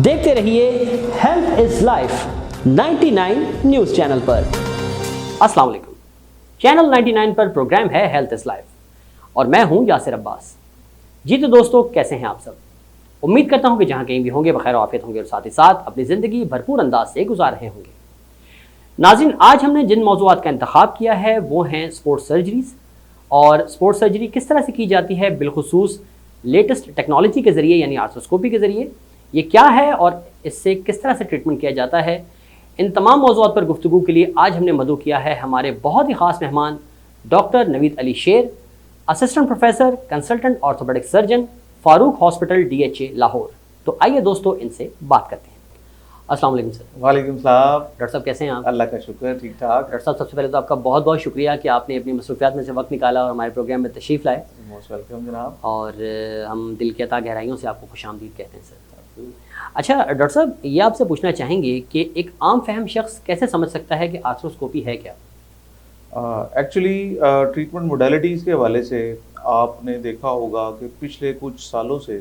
देखते रहिए health is life 99 news channel पर। अस्सलाम वालेकुम। चैनल 99 पर प्रोग्राम है हेल्थ इज लाइफ और मैं हूं यासिर अब्बास। जी तो दोस्तों, कैसे हैं आप सब? उम्मीद करता हूं कि जहां कहीं भी होंगे बखैर आफियत होंगे और साथ ही साथ अपनी ज़िंदगी भरपूर अंदाज से गुजार रहे होंगे। नाज़रीन, आज हमने जिन मौज़ूआत का इंतखाब किया है वो हैं स्पोर्ट्स सर्जरीज़ और स्पोर्ट्स सर्जरी किस तरह से की जाती है, बिलखुसूस लेटेस्ट टेक्नोलॉजी के ज़रिए यानी आर्थ्रोस्कोपी के ज़रिए। ये क्या है और इससे किस तरह से ट्रीटमेंट किया जाता है, इन तमाम मौज़ूआत पर गुफ्तगू के लिए आज हमने मदऊ किया है हमारे बहुत ही ख़ास मेहमान डॉक्टर नवीद अली शेर, assistant professor consultant orthopaedic surgeon, Farooq hospital DHA Lahore. तो आइए दोस्तों इनसे बात करते हैं। अस्सलाम वालेकुम सर। वालेकुम सलाम। डॉक्टर साहब कैसे हैं आप? अल्लाह का शुक्र है, ठीक ठाक। डॉक्टर साहब, सबसे पहले तो आपका बहुत बहुत शुक्रिया कि आपने अपनी मसरूफियात में से वक्त निकाला और हमारे प्रोग्राम में तशरीफ़ लाए। मोस्ट वेलकम जनाब। और हम दिल की अता गहराइयों से आपको खुशामदीद कहते हैं सर। अच्छा डॉक्टर साहब, ये आपसे पूछना चाहेंगे कि एक आम फहम शख्स कैसे समझ सकता है कि आर्थ्रोस्कोपी है क्या? एक्चुअली ट्रीटमेंट मोडेलिटीज़ के हवाले से आपने देखा होगा कि पिछले कुछ सालों से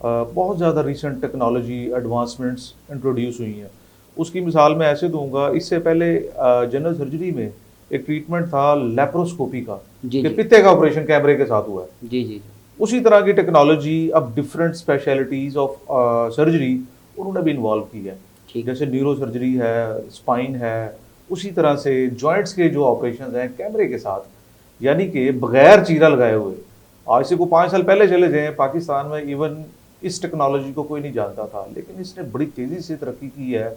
बहुत ज़्यादा रिसेंट टेक्नोलॉजी एडवांसमेंट्स इंट्रोड्यूस हुई हैं। उसकी मिसाल मैं ऐसे दूंगा, इससे पहले जनरल सर्जरी में एक ट्रीटमेंट था लेप्रोस्कोपी का, कि पित्ते का ऑपरेशन कैमरे के साथ हुआ है। जी जी। उसी तरह की टेक्नोलॉजी अब डिफरेंट स्पेशलिटीज़ ऑफ सर्जरी उन्होंने भी इन्वॉल्व की है। जैसे न्यूरो सर्जरी है, स्पाइन है, उसी तरह से जॉइंट्स के जो ऑपरेशन हैं कैमरे के साथ, यानी कि बगैर चीरा लगाए हुए। आज से को 5 साल पहले चले जाएं, पाकिस्तान में इवन इस टेक्नोलॉजी को कोई नहीं जानता था, लेकिन इसने बड़ी तेज़ी से तरक्की की है।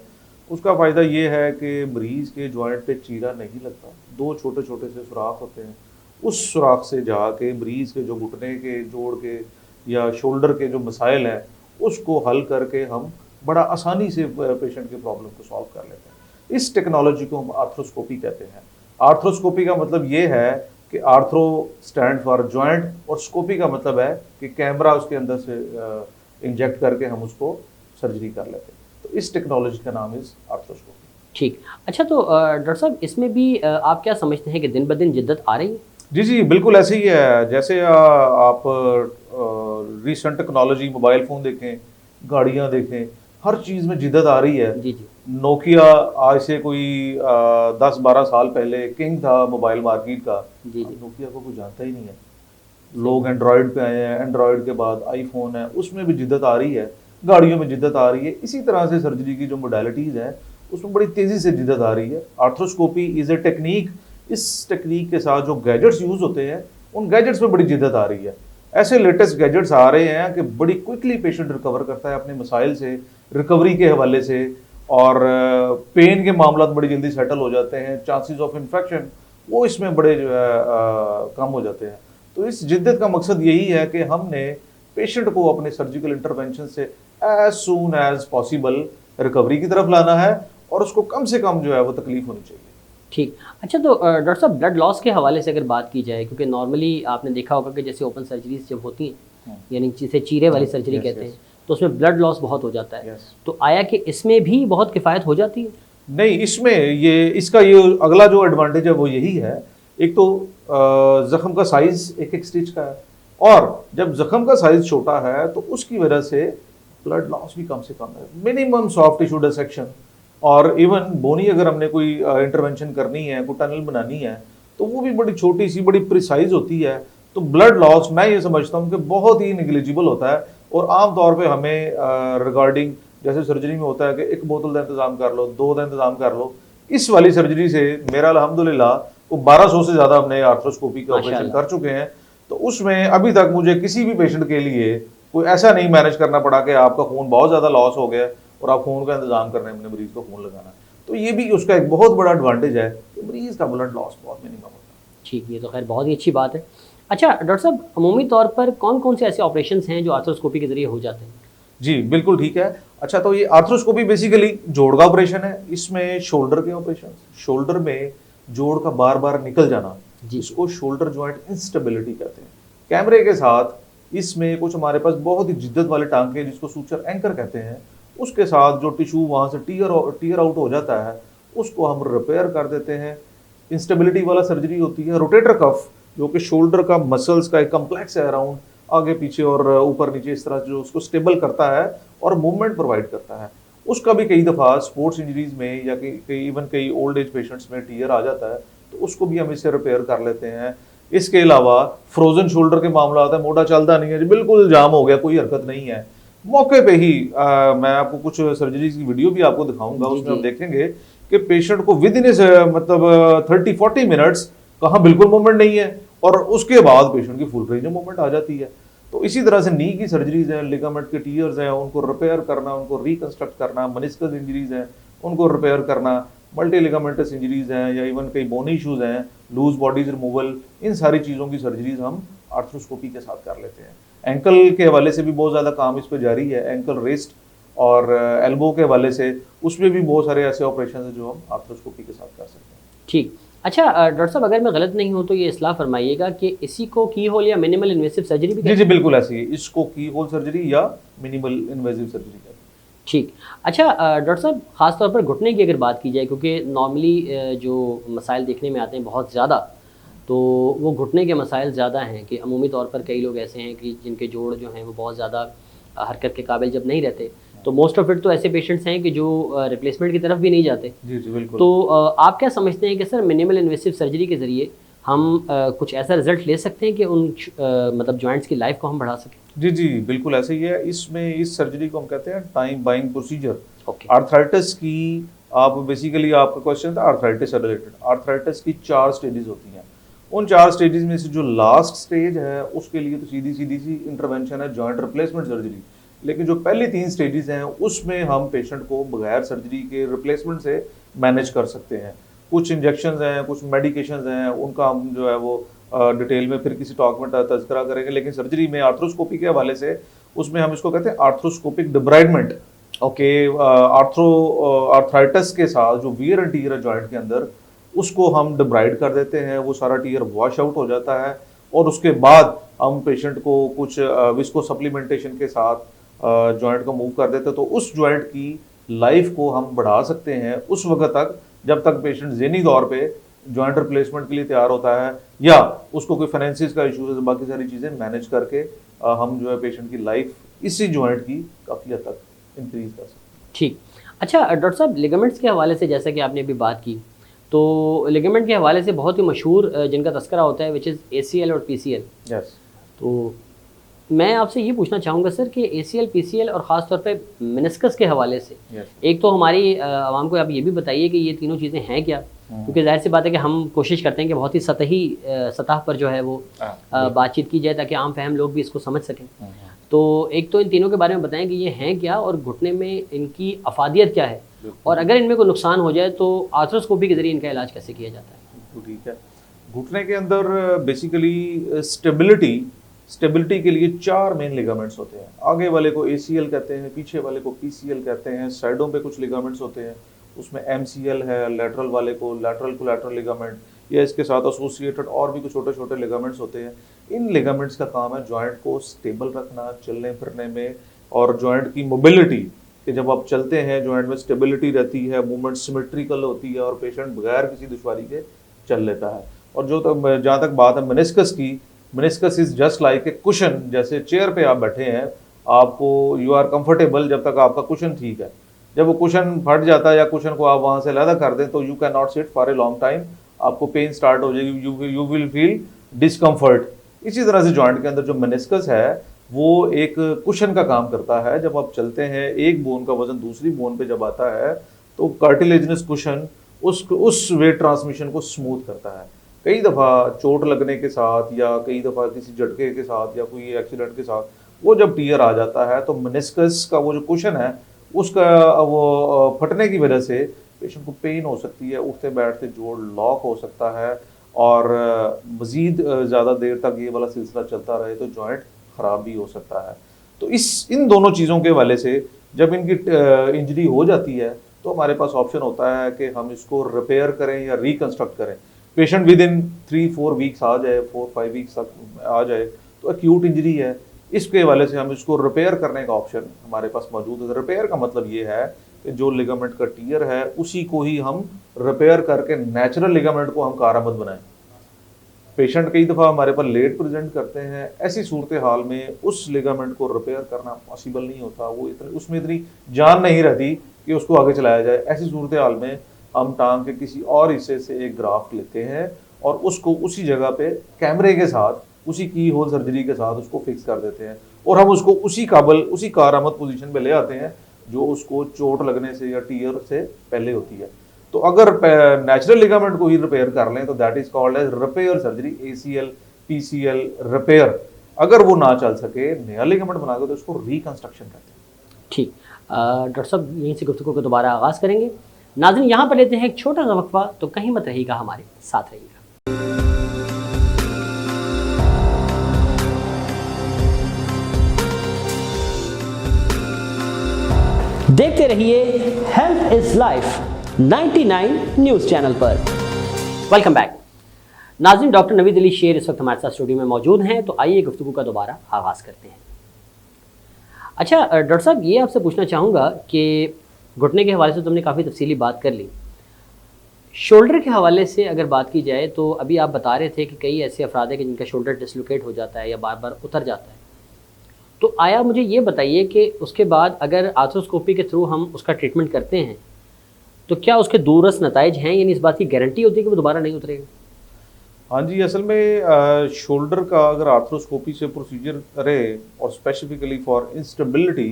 उसका फ़ायदा ये है कि मरीज़ के जॉइंट पे चीरा नहीं लगता, 2 छोटे छोटे से सुराख होते हैं। उस सुराख से जाके मरीज़ के जो घुटने के, जोड़ के या शोल्डर के जो मसाइल हैं उसको हल करके हम बड़ा आसानी से पेशेंट के प्रॉब्लम को सॉल्व कर लेते हैं। इस टेक्नोलॉजी को हम आर्थ्रोस्कोपी कहते हैं। आर्थ्रोस्कोपी का मतलब ये है कि आर्थ्रो स्टैंड फॉर जॉइंट और स्कोपी का मतलब है कि कैमरा उसके अंदर से इंजेक्ट करके हम उसको सर्जरी कर लेते हैं। तो इस टेक्नोलॉजी का नाम इज़ आर्थ्रोस्कोपी। ठीक। अच्छा, तो डॉक्टर साहब इसमें भी आप क्या समझते हैं कि दिन ब दिन जिद्दत आ रही है? जी जी, बिल्कुल ऐसे ही है। जैसे आप रिसेंट टेक्नोलॉजी, मोबाइल फ़ोन देखें, गाड़ियाँ देखें, हर चीज़ में जिद्दत आ रही है। जी जी। नोकिया आज से कोई 10-12 साल पहले किंग था मोबाइल मार्केट का। जी जी। नोकिया को कोई जानता ही नहीं है। लोग एंड्रॉयड पे आए हैं, एंड्रॉयड के बाद आईफोन है, उसमें भी जिद्दत आ रही है, गाड़ियों में जिद्दत आ रही है। इसी तरह से सर्जरी की जो मोडेलिटीज़ हैं उसमें बड़ी तेज़ी से जिद्दत आ रही है। Arthroscopy is a technique. इस टेक्निक के साथ जो गैजेट्स यूज़ होते हैं उन गैजेट्स में बड़ी जिद्दत आ रही है। ऐसे लेटेस्ट गैजेट्स आ रहे हैं कि बड़ी क्विकली पेशेंट रिकवर करता है अपने मसाइल से, रिकवरी के हवाले से, और पेन के मामला बड़ी जल्दी सेटल हो जाते हैं। चांसेस ऑफ इन्फेक्शन वो इसमें बड़े कम हो जाते हैं। तो इस जिद्दत का मकसद यही है कि हमने पेशेंट को अपने सर्जिकल इंटरवेंशन से as soon as possible recovery की तरफ लाना है और उसको कम से कम जो है वो तकलीफ होनी चाहिए। ठीक। अच्छा, तो डॉक्टर साहब ब्लड लॉस के हवाले से अगर बात की जाए, क्योंकि नॉर्मली आपने देखा होगा कि जैसे ओपन सर्जरीज जब होती हैं यानी जिसे चीरे वाली सर्जरी कहते हैं, तो उसमें ब्लड लॉस बहुत हो जाता है। तो आया कि इसमें भी बहुत किफ़ायत हो जाती है? नहीं, इसमें इसका अगला जो एडवांटेज है वो यही है। एक तो ज़ख्म का साइज़ एक स्टिच का है, और जब ज़ख्म का साइज़ छोटा है तो उसकी वजह से ब्लड लॉस भी कम से कम है। मिनिमम सॉफ्ट टिश्यू डिसेक्शन और इवन बोनी अगर हमने कोई इंटरवेंशन करनी है, कोई टनल बनानी है, तो वो भी बड़ी छोटी सी, बड़ी प्रिसाइज होती है। तो ब्लड लॉस मैं ये समझता हूँ कि बहुत ही निगलिजिबल होता है। और आम तौर पे हमें रिगार्डिंग जैसे सर्जरी में होता है कि 1 बोतल का इंतज़ाम कर लो, 2 का इंतज़ाम कर लो, इस वाली सर्जरी से मेरा अल्हम्दुलिल्लाह वो 1200 से ज़्यादा हमने आर्थ्रोस्कोपी के ऑपरेशन कर चुके हैं। तो उसमें अभी तक मुझे किसी भी पेशेंट के लिए कोई ऐसा नहीं मैनेज करना पड़ा कि आपका खून बहुत ज़्यादा लॉस हो गया और आप खून का इंतजाम कर रहे हैं, अपने मरीज़ को खून लगाना। तो ये भी उसका एक बहुत बड़ा एडवांटेज है कि मरीज़ का ब्लड लॉस बहुत मिनिमम होता है। ठीक, ये तो खैर बहुत ही अच्छी बात है। अच्छा डॉक्टर साहब, अमूमी तौर पर कौन कौन से ऐसे ऑपरेशन हैं जो आर्थ्रोस्कोपी के ज़रिए हो जाते हैं? जी बिल्कुल ठीक है। अच्छा, तो ये आर्थ्रोस्कोपी बेसिकली जोड़ का ऑपरेशन है। इसमें शोल्डर के ऑपरेशन, शोल्डर में जोड़ का बार बार निकल जाना, इसको शोल्डर जॉइंट इंस्टेबिलिटी कहते हैं। कैमरे के साथ इसमें कुछ हमारे पास बहुत ही जिद्दत वाले टांके जिसको सूचर एंकर कहते हैं, उसके साथ जो टिश्यू वहाँ से टीयर आउट हो जाता है उसको हम रिपेयर कर देते हैं। इंस्टेबिलिटी वाला सर्जरी होती है रोटेटर कफ, जो कि शोल्डर का मसल्स का एक कम्प्लेक्स है अराउंड आगे पीछे और ऊपर नीचे इस तरह जो उसको स्टेबल करता है और मूवमेंट प्रोवाइड करता है। उसका भी कई दफ़ा स्पोर्ट्स इंजरीज में या कई ओल्ड एज पेशेंट्स में टीयर आ जाता है, तो उसको भी हम इससे रिपेयर कर लेते हैं। इसके अलावा फ्रोजन शोल्डर के मामला आता है, मोटा चलता नहीं है जी, बिल्कुल जाम हो गया, कोई हरकत नहीं है, मौके पे ही मैं आपको कुछ सर्जरीज की वीडियो भी आपको दिखाऊंगा, उसमें हम देखेंगे कि पेशेंट को विद इन मतलब 30-40 मिनट्स कहाँ बिल्कुल मूवमेंट नहीं है और उसके बाद पेशेंट की फुल रेंज मूवमेंट आ जाती है। तो इसी तरह से नी की सर्जरीज हैं, लिगामेंट के टीयर्स हैं, उनको रिपेयर करना, उनको रिकंस्ट्रक्ट करना, मेनिस्कस इंजरीज हैं उनको रिपेयर करना, मल्टी लिगामेंटस इंजरीज हैं या इवन कई बोनी इशूज हैं, लूज बॉडीज रिमूवल, इन सारी चीज़ों की सर्जरीज हम आर्थ्रोस्कोपी के साथ कर लेते हैं। एंकल के हवाले से भी बहुत ज़्यादा काम इस पर जारी है, एंकल रेस्ट और एल्बो के हवाले से उसमें भी बहुत सारे ऐसे ऑपरेशन हैं जो हम आर्थ्रोस्कोपी के साथ कर सकते हैं। ठीक। अच्छा डॉक्टर साहब, अगर मैं गलत नहीं हूँ तो ये इस्लाह फरमाइएगा कि इसी को की होल या मिनिमल इन्वेसिव सर्जरी भी जी जी बिल्कुल ऐसी है, इसको की होल सर्जरी या मिनिमल इन्वेसिव सर्जरी कहते हैं। ठीक। अच्छा डॉक्टर साहब, ख़ास तौर पर घुटने की अगर बात की जाए, क्योंकि नॉर्मली जो मसाइल देखने में आते हैं बहुत ज़्यादा, तो वो घुटने के मसाइल ज़्यादा हैं कि अमूमी तौर पर कई लोग ऐसे हैं कि जिनके जोड़ जो हैं वो बहुत ज़्यादा हरकत के काबिल जब नहीं रहते, तो मोस्ट ऑफ इट तो ऐसे पेशेंट्स हैं कि जो रिप्लेसमेंट की तरफ भी नहीं जाते। जी जी बिल्कुल। तो आप क्या समझते हैं कि सर मिनिमल इन्वेसिव सर्जरी के ज़रिए हम कुछ ऐसा रिजल्ट ले सकते हैं कि उन मतलब जॉइंट्स की लाइफ को हम बढ़ा सकें? जी जी बिल्कुल ऐसे ही है। इसमें इस सर्जरी को हम कहते हैं time buying procedure. Okay. Arthritis की आप बेसिकली आपका क्वेश्चन था आर्थराइटिस से रिलेटेड। आर्थराइटिस की 4 स्टेजेस होती हैं। उन 4 स्टेजेस में से जो लास्ट स्टेज है उसके लिए तो सीधी सी इंटरवेंशन है जॉइंट रिप्लेसमेंट सर्जरी। लेकिन जो पहली 3 स्टेजेस हैं उसमें हम पेशेंट को बगैर सर्जरी के रिप्लेसमेंट से मैनेज कर सकते हैं। कुछ इंजेक्शंस हैं, कुछ मेडिकेशंस हैं, उनका हम जो है वो डिटेल में फिर किसी टॉक में तज़किरा करेंगे। लेकिन सर्जरी में आर्थ्रोस्कोपी के हवाले से उसमें हम इसको कहते हैं आर्थ्रोस्कोपिक डिब्राइडमेंट। ओके। आर्थराइटिस के साथ जो वियर एंड टियर है जॉइंट के अंदर, उसको हम डिब्राइड कर देते हैं, वो सारा टियर वॉश आउट हो जाता है और उसके बाद हम पेशेंट को कुछ विस्को सप्लीमेंटेशन के साथ जॉइंट को मूव कर देते हैं। तो उस जॉइंट की लाइफ को हम बढ़ा सकते हैं उस वक्त तक जब तक पेशेंट ज़हनी तौर पे जॉइंट रिप्लेसमेंट के लिए तैयार होता है या उसको कोई फाइनेंसिस का इशू है, बाकी सारी चीज़ें मैनेज करके हम जो है पेशेंट की लाइफ इसी जॉइंट की काफ़ी हद तक इंक्रीज कर सकते हैं। ठीक। अच्छा डॉक्टर साहब, लिगामेंट्स के हवाले से जैसा कि आपने अभी बात की, तो लिगामेंट के हवाले से बहुत ही मशहूर जिनका तस्करा होता है विच इज़ ACL और PCL। यस। तो मैं आपसे ये पूछना चाहूँगा सर कि ACL, PCL और ख़ास तौर पे मेनिस्कस के हवाले से एक तो हमारी आवाम को आप ये भी बताइए कि ये तीनों चीज़ें हैं क्या, क्योंकि जाहिर सी बात है कि हम कोशिश करते हैं कि बहुत ही सतह पर जो है वो बातचीत की जाए ताकि आम फहम लोग भी इसको समझ सकें। तो एक तो इन तीनों के बारे में बताएं कि ये हैं क्या और घुटने में इनकी अफादियत क्या है, और अगर इनमें कोई नुकसान हो जाए तो आर्थ्रोस्कोपी के ज़रिए इनका इलाज कैसे किया जाता है? तो ठीक है। घुटने के अंदर बेसिकली स्टेबिलिटी के लिए 4 मेन लिगामेंट्स होते हैं। आगे वाले को ACL कहते हैं, पीछे वाले को PCL कहते हैं, साइडों पे कुछ लिगामेंट्स होते हैं, उसमें MCL है, लैटरल वाले को लैटरल कोलैटरल लिगामेंट, या इसके साथ एसोसिएटेड और भी कुछ छोटे छोटे लिगामेंट्स होते हैं। इन लिगामेंट्स का काम है जॉइंट को स्टेबल रखना चलने फिरने में, और जॉइंट की मोबिलिटी कि जब आप चलते हैं जॉइंट में स्टेबिलिटी रहती है, मूवमेंट सिमेट्रिकल होती है और पेशेंट बगैर किसी दुश्वारी के चल लेता है। और जहाँ तक बात है मेनिस्कस की, meniscus is just like a cushion. जैसे चेयर पे आप बैठे हैं, आपको यू आर कंफर्टेबल जब तक आपका कुशन ठीक है। जब वो कुशन फट जाता है या कुशन को आप वहाँ से अलग कर दें तो you can not sit for a long time, आपको पेन स्टार्ट हो जाएगी, यू विल फील डिस्कम्फर्ट। इसी तरह से जॉइंट के अंदर जो मेनिस्कस है वो एक कुशन का काम करता है। जब आप चलते हैं, एक बोन का वजन दूसरी बोन पे जब आता है तो कार्टिलेजिनस कुशन उस वेट ट्रांसमिशन को स्मूथ करता है। कई दफ़ा चोट लगने के साथ या कई दफ़ा किसी झटके के साथ या कोई एक्सीडेंट के साथ वो जब टीयर आ जाता है तो मेनिस्कस का वो जो कुशन है उसका वो फटने की वजह से पेशेंट को पेन हो सकती है, उठते बैठते जोड़ लॉक हो सकता है, और मज़ीद ज़्यादा देर तक ये वाला सिलसिला चलता रहे तो जॉइंट ख़राब भी हो सकता है। तो इन दोनों चीज़ों के हवाले से जब इनकी इंजरी हो जाती है तो हमारे पास ऑप्शन होता है कि हम इसको रिपेयर करें या रिकन्स्ट्रक्ट करें। पेशेंट विद इन 3-4 वीक्स आ जाए, 4-5 वीक्स तक आ जाए तो एक्यूट इंजरी है, इसके हवाले से हम इसको रिपेयर करने का ऑप्शन हमारे पास मौजूद है। रिपेयर का मतलब ये है कि जो लिगामेंट का टीयर है उसी को ही हम रिपेयर करके नेचुरल लिगामेंट को हम कारआमद बनाएं। पेशेंट कई दफ़ा हमारे पर लेट प्रेजेंट करते हैं, ऐसी सूरत हाल में उस लिगामेंट को रिपेयर करना पॉसिबल नहीं होता, वो उसमें इतनी जान नहीं रहती कि उसको आगे चलाया जाए। ऐसी सूरत हाल में हम टांग के किसी और हिस्से से एक ग्राफ्ट लेते हैं और उसको उसी जगह पे कैमरे के साथ, उसी की होल सर्जरी के साथ उसको फिक्स कर देते हैं और हम उसको उसी कारामद पोजीशन पे ले आते हैं जो उसको चोट लगने से या टीयर से पहले होती है। तो अगर नेचुरल लिगामेंट को ही रिपेयर कर लें तो that is called as repair surgery, ACL PCL repair. अगर वो ना चल सके, नया लिगामेंट बना के, तो उसको रिकंस्ट्रक्शन कहते हैं। ठीक, डॉक्टर साहब यहीं से गुफ्तगू को दोबारा आगाज़ करेंगे। नाज़रीन यहाँ पर लेते हैं एक छोटा सा वक्फा, तो कहीं मत रहिएगा, हमारे साथ रहिएगा। देखते रहिए health is life 99 news channel पर। वेलकम बैक नाज़रीन, डॉक्टर नवीद अली शेर इस वक्त हमारे साथ स्टूडियो में मौजूद हैं, तो आइए गुफ्तगू का दोबारा आगाज़ करते हैं। अच्छा डॉक्टर साहब, ये आपसे पूछना चाहूँगा कि घुटने के हवाले से तुमने काफ़ी तफसीली बात कर ली, शोल्डर के हवाले से अगर बात की जाए तो अभी आप बता रहे थे कि कई ऐसे अफराद हैं कि जिनका शोल्डर डिसलोकेट हो जाता है या बार बार उतर जाता है, तो आया मुझे ये बताइए कि उसके बाद अगर आर्थ्रोस्कोपी के थ्रू हम उसका ट्रीटमेंट करते हैं तो क्या उसके दूरस्थ नताइज हैं, यानी इस बात की गारंटी होती है कि वो दोबारा नहीं उतरेगा? हाँ जी, असल में शोल्डर का अगर आर्थ्रोस्कोपी से प्रोसीजर करे और स्पेसिफिकली फॉर इंस्टेबिलिटी,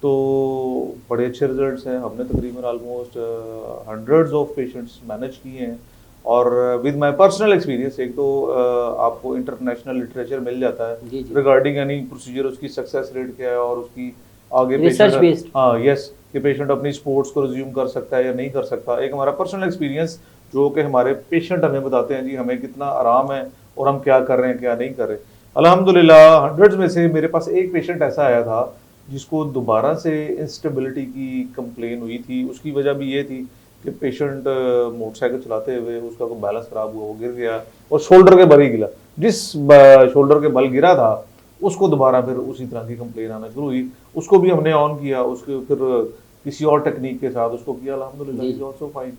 तो बड़े अच्छे रिजल्ट्स हैं। हमने तकरीबन almost hundreds of patients manage किए हैं और विद माय पर्सनल एक्सपीरियंस, एक तो आपको इंटरनेशनल लिटरेचर मिल जाता है रिगार्डिंग एनी प्रोसीजर, उसकी सक्सेस रेट क्या है और उसकी आगे रिसर्च बेस्ड, हाँ यस, कि पेशेंट अपनी स्पोर्ट्स को रिज्यूम कर सकता है या नहीं कर सकता। एक हमारा पर्सनल एक्सपीरियंस जो कि हमारे पेशेंट हमें बताते हैं जी हमें कितना आराम है और हम क्या कर रहे हैं क्या नहीं कर रहे। अल्हम्दुलिल्लाह हंड्रेड्स में से मेरे पास एक पेशेंट ऐसा आया था जिसको दोबारा से इंस्टेबिलिटी की कंप्लेन हुई थी। उसकी वजह भी ये थी कि पेशेंट मोटरसाइकिल चलाते हुए उसका कोई बैलेंस खराब हुआ, वो गिर गया और शोल्डर के बल ही गिरा। जिस शोल्डर के बल गिरा था उसको दोबारा फिर उसी तरह की कंप्लेन आना शुरू हुई। उसको भी हमने ऑन किया, उसके फिर किसी और टेक्निक के साथ उसको किया, अल्हम्दुलिल्लाह इज आल्सो फाइन।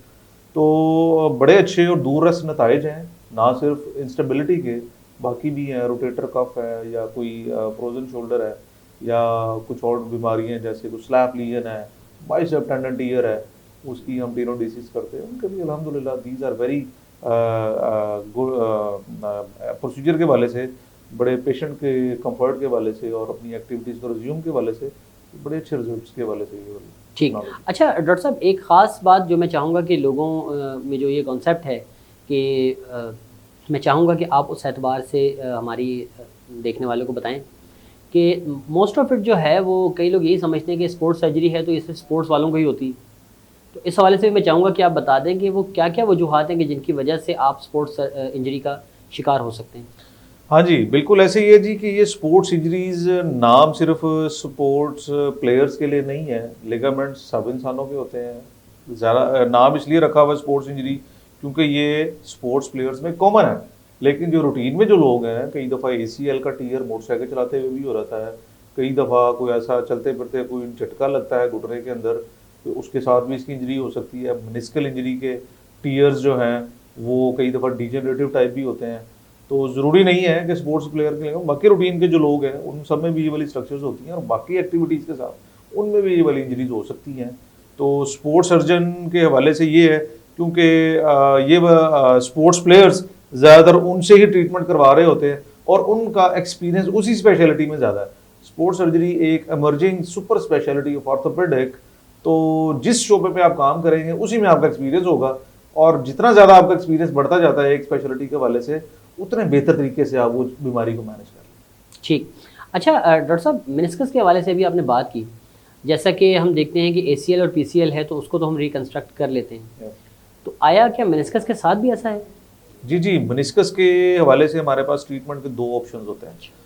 तो बड़े अच्छे और दूरस्थ नताइज हैं, ना सिर्फ इंस्टेबिलिटी के, बाकी भी हैं। रोटेटर कफ है या कोई फ्रोजन शोल्डर है या कुछ और बीमारियां हैं जैसे कुछ स्लैप लीजन है, बाइसेप टेंडन टीयर है, उसकी हम टेनोडिसिस करते हैं। उनके भी अल्हम्दुलिल्लाह these are very good procedure के वाले से, बड़े पेशेंट के कंफर्ट के वाले से और अपनी एक्टिविटीज़ को रिज्यूम के वाले से बड़े अच्छे रिजल्ट्स के वाले से ये वाले। ठीक, अच्छा डॉक्टर साहब, एक ख़ास बात जो मैं चाहूँगा कि लोगों में जो ये कॉन्सेप्ट है कि मैं चाहूँगा कि आप उस एतबार से हमारी देखने वालों को बताएं कि मोस्ट ऑफ इट जो है वो कई लोग यही समझते हैं कि स्पोर्ट्स सर्जरी है तो ये सिर्फ स्पोर्ट्स वालों को ही होती है। तो इस हवाले से मैं चाहूँगा कि आप बता दें कि वो क्या क्या वजूहात हैं कि जिनकी वजह से आप स्पोर्ट्स इंजरी का शिकार हो सकते हैं। हाँ जी, बिल्कुल ऐसे ही है जी कि ये स्पोर्ट्स इंजरीज नाम सिर्फ स्पोर्ट्स प्लेयर्स के लिए नहीं है, लिगामेंट्स सब इंसानों के होते हैं। ज़्यादा नाम इसलिए रखा हुआ स्पोर्ट्स इंजरी क्योंकि ये स्पोर्ट्स प्लेयर्स में कॉमन है, लेकिन जो रूटीन में जो लोग हैं, कई दफ़ा ACL का टीयर मोटरसाइकिल चलाते हुए भी हो रहता है, कई दफ़ा कोई ऐसा चलते फिरते कोई झटका लगता है घुटने के अंदर, तो उसके साथ भी इसकी इंजरी हो सकती है। मेनिस्कल इंजरी के टीयर्स जो हैं वो कई दफ़ा डिजेनरेटिव टाइप भी होते हैं। तो ज़रूरी नहीं है कि स्पोर्ट्स प्लेयर के लिए, बाकी रूटीन के जो लोग हैं उन सब में भी ये वाली स्ट्रक्चर्स होती हैं और बाकी एक्टिविटीज़ के साथ उनमें भी ये वाली इंजरीज हो सकती हैं। तो स्पोर्ट्स सर्जन के हवाले से ये है क्योंकि ये स्पोर्ट्स प्लेयर्स ज़्यादातर उनसे ही ट्रीटमेंट करवा रहे होते हैं और उनका एक्सपीरियंस उसी स्पेशलिटी में ज़्यादा है। स्पोर्ट्स सर्जरी एक emerging super speciality of orthopaedic, तो जिस शोबे पे आप काम करेंगे उसी में आपका एक्सपीरियंस होगा और जितना ज़्यादा आपका एक्सपीरियंस बढ़ता जाता है एक स्पेशलिटी के हवाले से, उतने बेहतर तरीके से आप वो बीमारी को मैनेज कर लें। ठीक, अच्छा डॉक्टर साहब, मेनिस्कस के हवाले से भी आपने बात की, जैसा कि हम देखते हैं कि ACL और PCL है तो उसको तो हम रिकंस्ट्रक्ट कर लेते हैं, तो आया क्या मेनिस्कस के साथ भी ऐसा है? जी, मेनिस्कस के हवाले से हमारे पास ट्रीटमेंट के 2 ऑप्शंस होते हैं।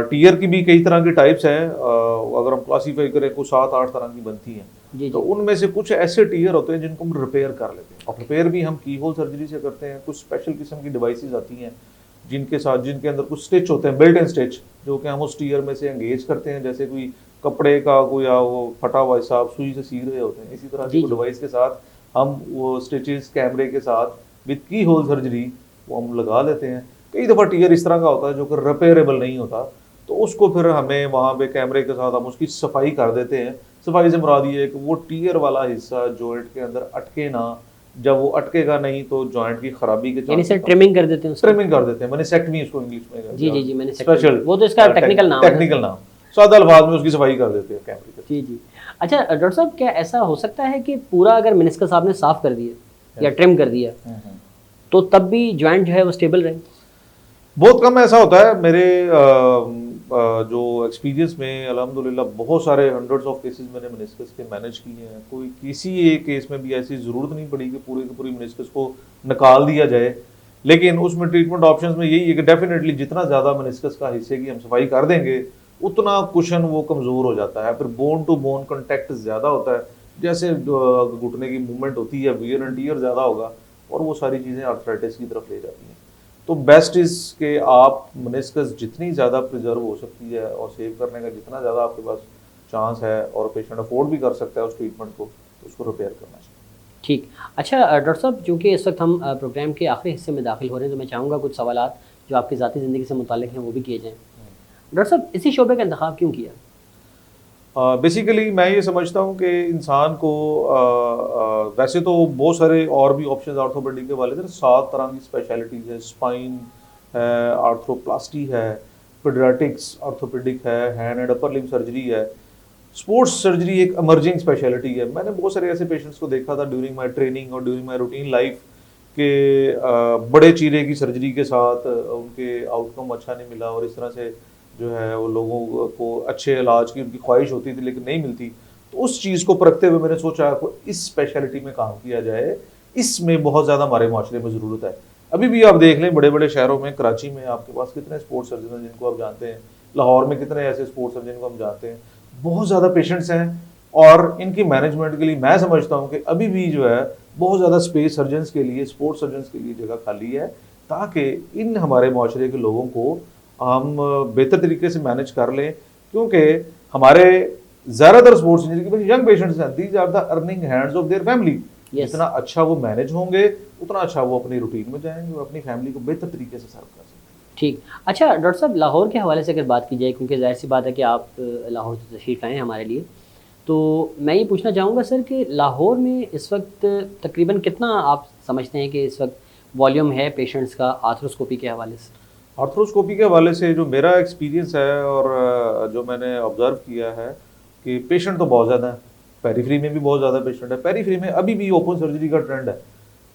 टीयर की भी कई तरह की टाइप्स हैं, अगर हम क्लासीफाई करें कुछ 7-8 तरह की बनती हैं। तो उनमें से कुछ ऐसे टीयर होते हैं जिनको हम रिपेयर कर लेते हैं और रिपेयर भी हम की होल सर्जरी से करते हैं। कुछ स्पेशल किस्म की डिवाइसेस आती हैं जिनके अंदर कुछ स्टिच होते हैं, बिल्ट इन स्टिच, जो कि हम उस टीयर में से एंगेज करते हैं, जैसे कोई कपड़े का कोई वो फटा हुआ हिसाब सुई से सी रहे होते हैं, इसी तरह की डिवाइस के साथ हम वो स्टिचेस कैमरे के साथ विद की होल सर्जरी वो हम लगा देते हैं। कई दफ़ा टीयर इस तरह का होता है जो कि रिपेयरेबल नहीं होता, तो उसको फिर हमें वहाँ पे कैमरे के साथ हम उसकी सफाई कर देते हैं। सफाई से मुराद ये है कि वो टीयर वाला हिस्सा जॉइंट के अंदर अटके ना, जब वो अटकेगा नहीं तो जॉइंट की खराबी के यानी सर ट्रिमिंग कर देते हैं उसकी? ट्रिमिंग कर देते हैं, मैंने इसको इंग्लिश में जी जी जी, मैंने स्पेशल, वो तो इसका टेक्निकल नाम है। टेक्निकल नाम, सादा अल्फाज में उसकी सफाई कर देते हैं कैमरे के। जी जी। अच्छा डॉक्टर साहब, क्या ऐसा हो सकता है कि पूरा अगर मेनिस्कस आपने साफ कर दिया या ट्रिम कर दिया तो तब भी जॉइंट जो है वो स्टेबल रहे? बहुत कम ऐसा होता है। मेरे जो एक्सपीरियंस में अल्हम्दुलिल्लाह बहुत सारे हंड्रेड्स ऑफ केसेस मैंने मेनिस्कस के मैनेज किए हैं। कोई किसी एक केस में भी ऐसी ज़रूरत नहीं पड़ी कि पूरी की पूरी मेनिस्कस को निकाल दिया जाए, लेकिन उसमें ट्रीटमेंट ऑप्शंस में यही है कि डेफिनेटली जितना ज़्यादा मेनिस्कस का हिस्से की हम सफाई कर देंगे उतना कुशन वो कमज़ोर हो जाता है, फिर बोन टू बोन कॉन्टैक्ट ज़्यादा होता है, जैसे घुटने की मूवमेंट होती है, वियर एंड टियर ज़्यादा होगा और वो सारी चीज़ें आर्थराइटिस की तरफ ले जाती हैं। तो बेस्ट इज़ कि आप मेनिस्कस जितनी ज़्यादा प्रिजर्व हो सकती है और सेव करने का जितना ज़्यादा आपके पास चांस है और पेशेंट अफोर्ड भी कर सकता है उस ट्रीटमेंट को, तो उसको रिपेयर करना चाहिए। ठीक। अच्छा डॉक्टर साहब, चूँकि इस वक्त हम प्रोग्राम के आखिरी हिस्से में दाखिल हो रहे हैं, तो मैं चाहूँगा कुछ सवालात जो आपकी ज़ाती ज़िंदगी से मुताल्लिक़ हैं वो भी किए जाएँ। डॉक्टर साहब, इसी शोबे का इंतखाब क्यों किया? बेसिकली मैं ये समझता हूँ कि इंसान को वैसे तो बहुत सारे और भी ऑप्शंस ऑर्थोपेडिक के वाले थे, 7 तरह की स्पेशलिटीज़ है, स्पाइन है, आर्थ्रोप्लास्टी है, पीडियाट्रिक्स ऑर्थोपेडिक है, hand and upper limb surgery है, स्पोर्ट्स सर्जरी एक इमर्जिंग स्पेशलिटी है। मैंने बहुत सारे ऐसे पेशेंट्स को देखा था ड्यूरिंग माई ट्रेनिंग और ड्यूरिंग माई रूटीन लाइफ के बड़े चीरे की सर्जरी के साथ उनके आउटकम अच्छा नहीं मिला और इस तरह से जो है वो लोगों को अच्छे इलाज की उनकी ख्वाहिश होती थी लेकिन नहीं मिलती। तो उस चीज़ को परखते हुए मैंने सोचा को इस स्पेशलिटी में काम किया जाए, इसमें बहुत ज़्यादा हमारे माशरे में ज़रूरत है। अभी भी आप देख लें बड़े बड़े शहरों में, कराची में आपके पास कितने स्पोर्ट्स सर्जन हैं जिनको आप जानते हैं, लाहौर में कितने ऐसे स्पोर्ट्स सर्जन जिनको हम जानते हैं, बहुत ज़्यादा पेशेंट्स हैं और इनकी मैनेजमेंट के लिए मैं समझता हूँ कि अभी भी जो है बहुत ज़्यादा स्पेस सर्जन्स के लिए, स्पोर्ट्स सर्जन्स के लिए जगह खाली है, ताकि इन हमारे माशरे के लोगों को हम बेहतर तरीके से मैनेज कर लें। क्योंकि हमारे ज़्यादातर स्पोर्ट्स इंजरी के यंग पेशेंट्स हैं, these are the earning hands of their family. जितना अच्छा वो मैनेज होंगे उतना अच्छा वो अपनी रूटीन में जाएंगे, वो अपनी फैमिली को बेहतर तरीके से सर्व कर सकते हैं। ठीक। अच्छा डॉक्टर साहब, लाहौर के हवाले से अगर बात की जाए, क्योंकि जाहिर सी बात है कि आप लाहौर से तशरीफ़ लाए हैं हमारे लिए, तो मैं ये पूछना चाहूँगा सर कि लाहौर में इस वक्त तकरीबन कितना आप समझते हैं कि इस वक्त वॉल्यूम है पेशेंट्स का आर्थ्रोस्कोपी के हवाले से? आर्थ्रोस्कोपी के हवाले से जो मेरा एक्सपीरियंस है और जो मैंने ऑब्जर्व किया है कि पेशेंट तो बहुत ज़्यादा है, पेरीफ्री में भी बहुत ज़्यादा पेशेंट है। पेरीफ्री में अभी भी ओपन सर्जरी का ट्रेंड है।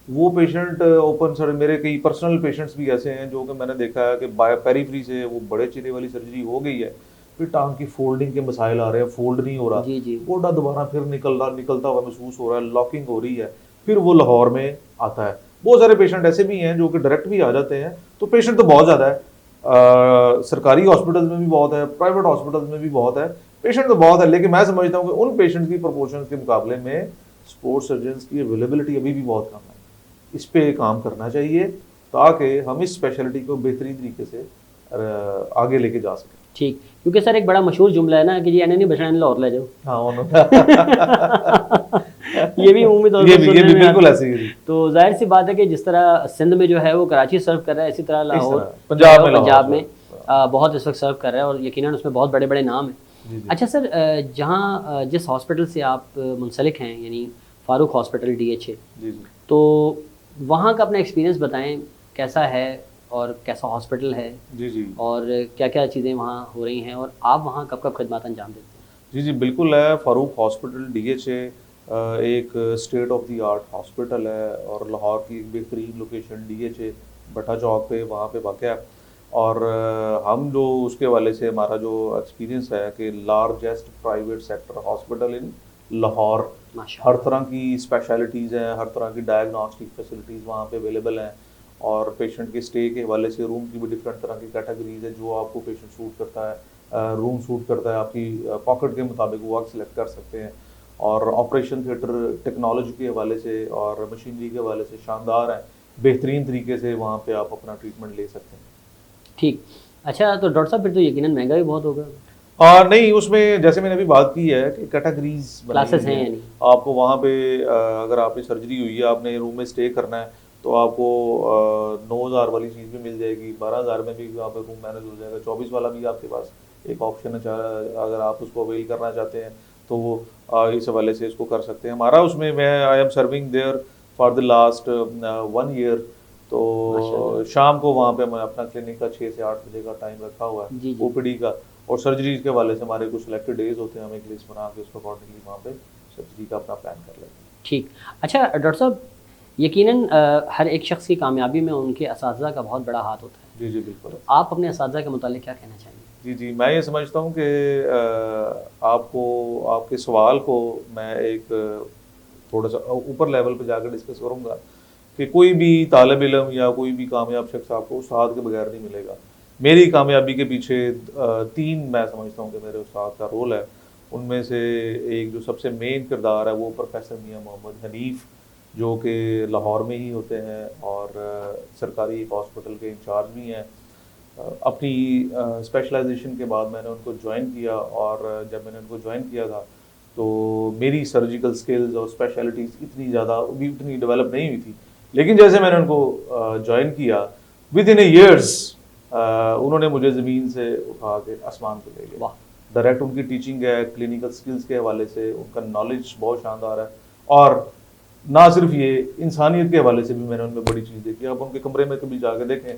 वो पेशेंट ओपन सर्जरी, मेरे कई पर्सनल पेशेंट्स भी ऐसे हैं जो कि मैंने देखा है कि बाय पेरीफ्री से वो बड़े चीरे वाली सर्जरी हो गई है, फिर टांग की फोल्डिंग के मसाइल आ रहे हैं, फोल्ड नहीं हो रहा, गोडा दोबारा फिर निकलता हुआ महसूस हो रहा है, लॉकिंग हो रही है, फिर वो लाहौर में आता है। बहुत सारे पेशेंट ऐसे भी हैं जो कि डायरेक्ट भी आ जाते हैं। तो पेशेंट तो बहुत ज़्यादा है, सरकारी हॉस्पिटल्स में भी बहुत है, प्राइवेट हॉस्पिटल्स में भी बहुत है, पेशेंट तो बहुत है। लेकिन मैं समझता हूँ कि उन पेशेंट की प्रोपोर्शन के मुकाबले में स्पोर्ट्स सर्जन्स की अवेलेबिलिटी अभी भी बहुत कम है। इस पे काम करना चाहिए ताकि हम इस स्पेशलिटी को बेहतरीन तरीके से आगे लेके जा सकें। ठीक, क्योंकि सर एक बड़ा मशहूर जुमला है ना कि जी एने नहीं बचना लाहौर ले जाओ। हाँ ये भी मुंह में तो ये भी बिल्कुल ऐसी है। तो जाहिर सी बात है कि जिस तरह सिंध में जो है वो कराची सर्व कर रहा है, इसी तरह लाहौर पंजाब में बहुत इस वक्त सर्व कर रहा है और यकीनन उसमें बहुत बड़े बड़े नाम हैं। अच्छा सर, जहाँ जिस हॉस्पिटल से आप मुंसलिक हैं यानी फारूक हॉस्पिटल DHA, तो वहाँ का अपना एक्सपीरियंस बताएं, कैसा है और कैसा हॉस्पिटल है और क्या क्या चीज़ें वहाँ हो रही हैं और आप वहाँ कब कब खिदमत अंजाम देते हैं? जी बिल्कुल है। फारूक हॉस्पिटल DHA एक state of the art hospital है और लाहौर की एक बेहतरीन लोकेशन DHA भट्टा चौक पे वहाँ पे वाक़या है। और हम जो उसके वाले से हमारा जो एक्सपीरियंस है कि largest private sector hospital in Lahore, हर तरह की स्पेशलिटीज़ हैं, हर तरह की डायग्नोस्टिक फैसिलिटीज़ वहाँ पे अवेलेबल हैं और पेशेंट के स्टे के हवाले से रूम की भी डिफरेंट तरह की कैटेगरीज है। जो आपको पेशेंट सूट करता है, रूम सूट करता है, आपकी पॉकेट के मुताबिक वो आप सिलेक्ट कर सकते हैं। और ऑपरेशन थिएटर टेक्नोलॉजी के हवाले से और मशीनरी के हवाले से शानदार है, बेहतरीन तरीके से वहाँ पे आप अपना ट्रीटमेंट ले सकते हैं। ठीक। अच्छा तो डॉक्टर साहब फिर तो यकीनन महंगा भी बहुत होगा? नहीं, उसमें जैसे मैंने अभी बात की है कि कैटेगरीज क्लासेस हैं, यानी आपको वहाँ पे अगर आपकी सर्जरी हुई है, आपने रूम में स्टे करना है, तो तो आपको 9,000 वाली चीज़ भी मिल जाएगी, 12,000 में भी वहाँ पे रूम मैनेज हो जाएगा, 24 वाला भी आपके पास एक ऑप्शन है, अगर आप उसको अवेल करना चाहते हैं तो वो इस हवाले से इसको कर सकते हैं। हमारा उसमें मैं I am serving there for the last 1 year, तो शाम को वहाँ पे मैं अपना क्लिनिक का 6 से 8 बजे का टाइम रखा हुआ है ओपीडी का, और सर्जरी के हवाले से हमारे कुछ सिलेक्टेड डेज होते हैं, हम एक लिस्ट बना के उसको अकॉर्डिंगली वहाँ पे सर्जरी का अपना प्लान कर लेते हैं। ठीक। अच्छा डॉक्टर साहब, यकीनन हर एक शख्स की कामयाबी में उनके असातिज़ा का बहुत बड़ा हाथ होता है। जी जी बिल्कुल। तो आप अपने असातिज़ा के मुतालिक क्या कहना चाहेंगे? जी जी, मैं ये समझता हूँ कि आपको आपके सवाल को मैं एक थोड़ा सा ऊपर लेवल पे जाकर डिस्कस करूँगा कि कोई भी तालिब इल्म या कोई भी कामयाब शख्स आपको उस्ताद के बगैर नहीं मिलेगा। मेरी कामयाबी के पीछे 3 मैं समझता हूँ कि मेरे उस्ताद का रोल है। उनमें से एक जो सबसे मेन किरदार है वो प्रोफेसर मियां मोहम्मद हनीफ, जो कि लाहौर में ही होते हैं और सरकारी एक हॉस्पिटल के इंचार्ज भी हैं। अपनी स्पेशलाइजेशन के बाद मैंने उनको ज्वाइन किया, और जब मैंने उनको ज्वाइन किया था तो मेरी सर्जिकल स्किल्स और स्पेशलिटीज़ इतनी डेवलप नहीं हुई थी, लेकिन जैसे मैंने उनको ज्वाइन किया विद इन ए ईयर्स उन्होंने मुझे ज़मीन से उठा के आसमान पे ले लिया। डायरेक्ट उनकी टीचिंग है, क्लिनिकल स्किल्स के हवाले से उनका नॉलेज बहुत शानदार है, और ना सिर्फ ये, इंसानियत के हवाले से भी मैंने उनमें बड़ी चीज़ देखी। आप उनके कमरे में कभी जाके देखें,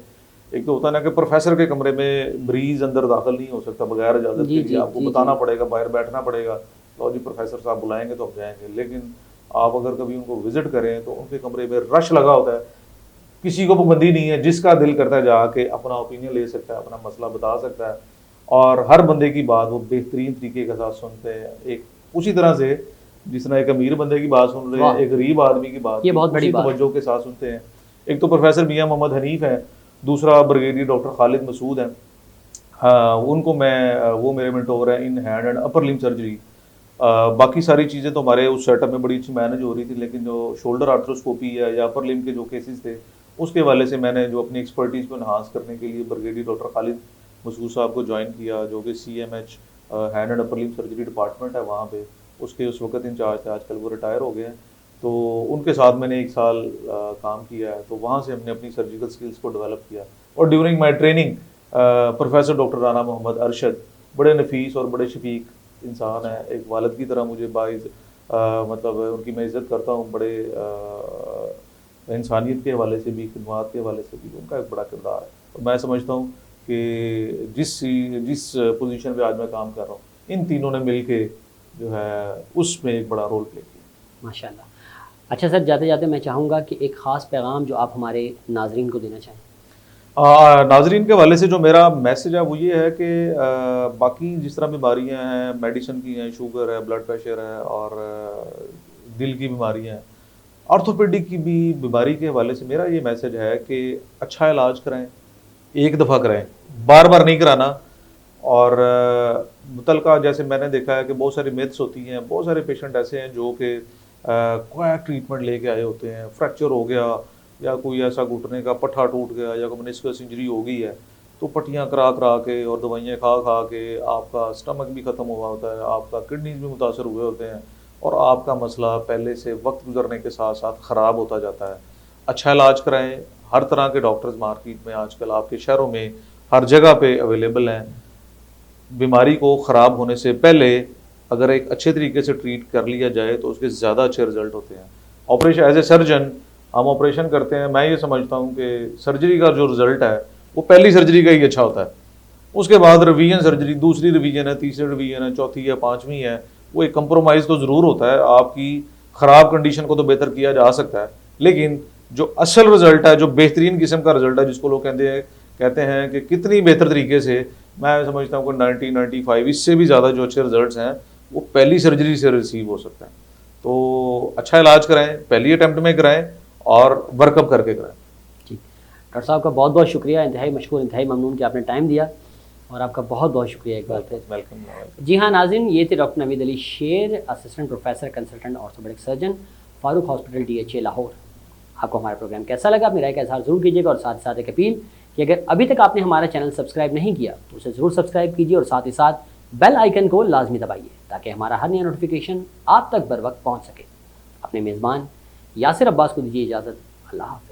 एक तो होता है ना कि प्रोफेसर के कमरे में ब्रीज अंदर दाखिल नहीं हो सकता बगैर इजाज़त के लिए, आपको बताना पड़ेगा, बाहर बैठना पड़ेगा, लो जी प्रोफेसर साहब बुलाएंगे तो आप जाएंगे। लेकिन आप अगर कभी उनको विजिट करें तो उनके कमरे में रश लगा होता है, किसी को पाबंदी नहीं है, जिसका दिल करता है जाके अपना ओपिनियन ले सकता है, अपना मसला बता सकता है, और हर बंदे की बात वो बेहतरीन तरीके के साथ सुनते हैं। एक उसी तरह से जिस तरह एक अमीर बंदे की बात सुन रहे हैं, एक गरीब आदमी की बात, ये बहुत बड़ी बात तवज्जो के साथ सुनते हैं। एक तो प्रोफेसर मियां मोहम्मद हनीफ हैं, दूसरा ब्रिगेडियर डॉक्टर खालिद मसूद हैं। हाँ, उनको मैं वो मेरे मेंटोर हैं in hand and upper limb surgery. बाकी सारी चीज़ें तो हमारे उस सेटअप में बड़ी अच्छी मैनेज हो रही थी, लेकिन जो शोल्डर आर्थ्रोस्कोपी है या अपर लिम्ब के जो केसेस थे उसके वाले से मैंने जो अपनी एक्सपर्टीज़ को इन्हांस करने के लिए ब्रिगेडियर डॉक्टर खालिद मसूद साहब को ज्वाइन किया, जो कि CMH hand and upper limb surgery department है वहाँ पे, उसके उस वक्त इंचार्ज थे, आजकल वो रिटायर हो गए हैं। तो उनके साथ मैंने 1 साल काम किया है, तो वहाँ से हमने अपनी सर्जिकल स्किल्स को डेवलप किया। और during my training professor doctor Rana Mohammad Arshad बड़े नफीस और बड़े शफीक इंसान है, एक वालिद की तरह मुझे मतलब उनकी मैं इज़्ज़त करता हूँ, बड़े इंसानियत के हवाले से भी, खिदमत के हवाले से भी उनका एक बड़ा किरदार है। तो मैं समझता हूँ कि जिस पोजीशन पे आज मैं काम कर रहा हूँ, इन तीनों ने मिल के जो है उसमें एक बड़ा रोल प्ले किया। माशाल्लाह। अच्छा सर, जाते जाते मैं चाहूँगा कि एक ख़ास पैगाम जो आप हमारे नाजरीन को देना चाहें। नाजरीन के हवाले से जो मेरा मैसेज है वो ये है कि बाकी जिस तरह बीमारियां हैं, मेडिसिन की हैं, शुगर है, ब्लड प्रेशर है और दिल की बीमारियां हैं, ऑर्थोपेडिक की भी बीमारी के हवाले से मेरा ये मैसेज है कि अच्छा इलाज कराएं, एक दफ़ा कराएं, बार बार नहीं कराना। और मुतलका जैसे मैंने देखा है कि बहुत सारी मिथ्स होती हैं, बहुत सारे पेशेंट ऐसे हैं जो कि क्विक ट्रीटमेंट लेके आए होते हैं, फ्रैक्चर हो गया या कोई ऐसा घुटने का पट्ठा टूट गया या कोई मेनिस्कस इंजरी हो गई है, तो पट्टियाँ करा करा के और दवाइयाँ खा खा के आपका स्टमक भी ख़त्म हुआ होता है, आपका किडनीज भी मुतासर हुए होते हैं, और आपका मसला पहले से वक्त गुजरने के साथ साथ ख़राब होता जाता है। अच्छा इलाज कराएं, हर तरह के डॉक्टर्स मार्केट में आजकल आपके शहरों में हर जगह पे अवेलेबल हैं। बीमारी को ख़राब होने से पहले अगर एक अच्छे तरीके से ट्रीट कर लिया जाए तो उसके ज़्यादा अच्छे रिजल्ट होते हैं। ऑपरेशन एज ए सर्जन हम ऑपरेशन करते हैं, मैं ये समझता हूँ कि सर्जरी का जो रिज़ल्ट है वो पहली सर्जरी का ही अच्छा होता है, उसके बाद रिवीजन सर्जरी, दूसरी रिवीजन है, तीसरी रिवीजन है, चौथी है, 5वीं है, वो एक कंप्रोमाइज़ तो ज़रूर होता है। आपकी ख़राब कंडीशन को तो बेहतर किया जा सकता है, लेकिन जो असल रिज़ल्ट है, जो बेहतरीन किस्म का रिज़ल्ट है, जिसको लोग कहते हैं कि कितनी बेहतर तरीके से, मैं समझता हूँ कि 90-95 इससे भी ज़्यादा जो अच्छे रिजल्ट्स हैं वो पहली सर्जरी से रिसीव हो सकते हैं। तो अच्छा इलाज कराएं, पहली अटैम्प्ट में कराएं और वर्कअप करके कराएं। ठीक, डॉक्टर साहब का बहुत बहुत शुक्रिया, इंतहाई मशकूर, इंतहाई ममनून कि आपने टाइम दिया, और आपका बहुत बहुत शुक्रिया एक बार फिर। वेलकम। जी हाँ नाज़रीन, ये थे डॉक्टर नवीद अली शेर, assistant professor consultant orthopaedic surgeon, Farooq hospital DHA Lahore. आपको हमारा प्रोग्राम कैसा लगा, अपनी राय का इजहार ज़रूर कीजिएगा, और साथ ही साथ एक अपील कि अगर अभी तक आपने हमारा चैनल सब्सक्राइब नहीं किया तो उसे ज़रूर सब्सक्राइब कीजिए, और साथ ही साथ बेल आइकन को लाजमी दबाइए ताकि हमारा हर नया नोटिफिकेशन आप तक बर वक्त पहुँच सके। अपने मेज़बान यासिर अब्बास को दीजिए इजाज़त। अल्लाह हाफ़िज़।